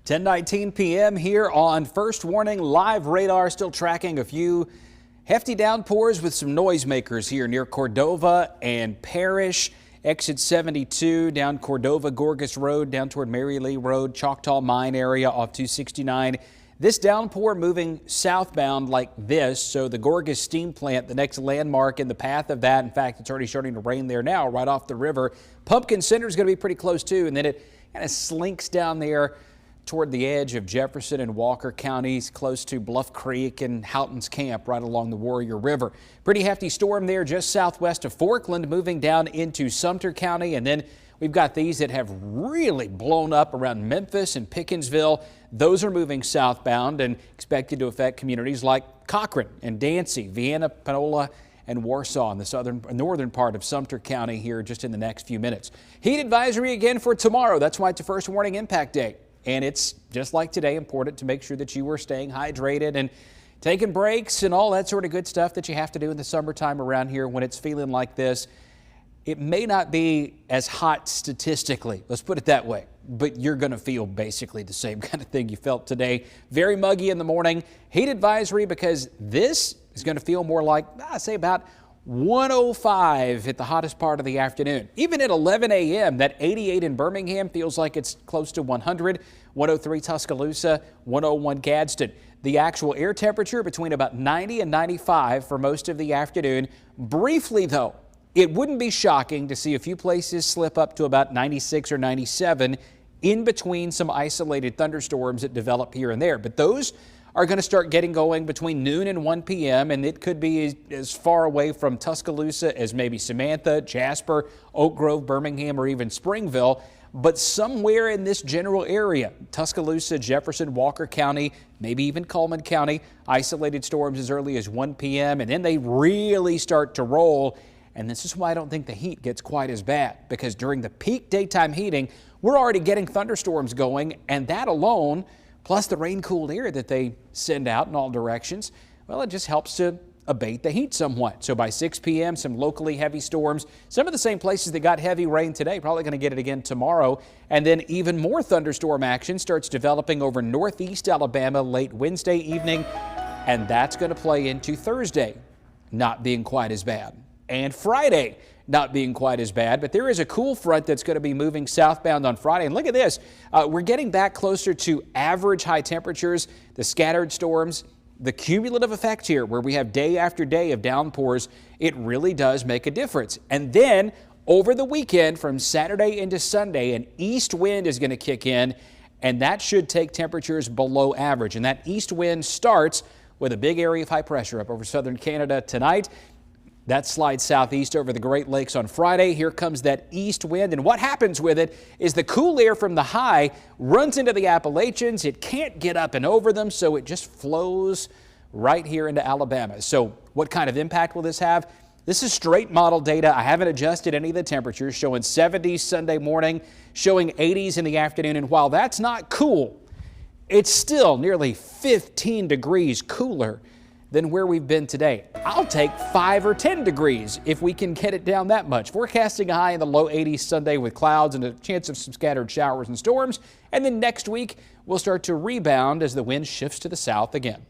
10:19 p.m. here on First Warning Live Radar. Still tracking a few hefty downpours with some noisemakers here near Cordova and Parrish. Exit 72 down Cordova-Gorgas Road down toward Mary Lee Road, Choctaw Mine area off 269. This downpour moving southbound like this, so the Gorgas Steam Plant, the next landmark in the path of that. In fact, it's already starting to rain there now right off the river. Pumpkin Center is going to be pretty close too, and then it kind of slinks down there toward the edge of Jefferson and Walker counties, close to Bluff Creek and Houghton's Camp right along the Warrior River. Pretty hefty storm there just southwest of Forkland, moving down into Sumter County, and then we've got these that have really blown up around Memphis and Pickensville. Those are moving southbound and expected to affect communities like Cochran and Dancy, Vienna, Panola, and Warsaw in the northern part of Sumter County here just in the next few minutes. Heat advisory again for tomorrow. That's why it's a first warning impact day. And it's just like today, important to make sure that you are staying hydrated and taking breaks and all that sort of good stuff that you have to do in the summertime around here when it's feeling like this. It may not be as hot statistically, let's put it that way, but you're going to feel basically the same kind of thing you felt today. Very muggy in the morning. Heat advisory because this is going to feel more like, say about 105 at the hottest part of the afternoon. Even at 11 a.m., that 88 in Birmingham feels like it's close to 100, 103 Tuscaloosa, 101 Gadsden. The actual air temperature between about 90 and 95 for most of the afternoon. Briefly, though, it wouldn't be shocking to see a few places slip up to about 96 or 97 in between some isolated thunderstorms that develop here and there. But those are going to start getting going between noon and 1 p.m. and it could be as far away from Tuscaloosa as maybe Samantha, Jasper, Oak Grove, Birmingham, or even Springville. But somewhere in this general area, Tuscaloosa, Jefferson, Walker County, maybe even Cullman County, isolated storms as early as 1 p.m. and then they really start to roll. And this is why I don't think the heat gets quite as bad, because during the peak daytime heating, we're already getting thunderstorms going, and that alone, plus the rain-cooled air that they send out in all directions, well, it just helps to abate the heat somewhat. So by 6 p.m., some locally heavy storms. Some of the same places that got heavy rain today, probably going to get it again tomorrow. And then even more thunderstorm action starts developing over northeast Alabama late Wednesday evening, and that's going to play into Thursday, not being quite as bad. And Friday not being quite as bad, but there is a cool front that's going to be moving southbound on Friday. And look at this. We're getting back closer to average high temperatures, the scattered storms, the cumulative effect here where we have day after day of downpours. It really does make a difference. And then over the weekend from Saturday into Sunday, an east wind is going to kick in, and that should take temperatures below average. And that east wind starts with a big area of high pressure up over southern Canada tonight. That slides southeast over the Great Lakes on Friday. Here comes that east wind, and what happens with it is the cool air from the high runs into the Appalachians. It can't get up and over them, so it just flows right here into Alabama. So what kind of impact will this have? This is straight model data. I haven't adjusted any of the temperatures, showing 70s Sunday morning, showing 80s in the afternoon, and while that's not cool, it's still nearly 15 degrees cooler than where we've been today. I'll take 5 or 10 degrees if we can get it down that much. Forecasting a high in the low 80s Sunday with clouds and a chance of some scattered showers and storms. And then next week, we'll start to rebound as the wind shifts to the south again.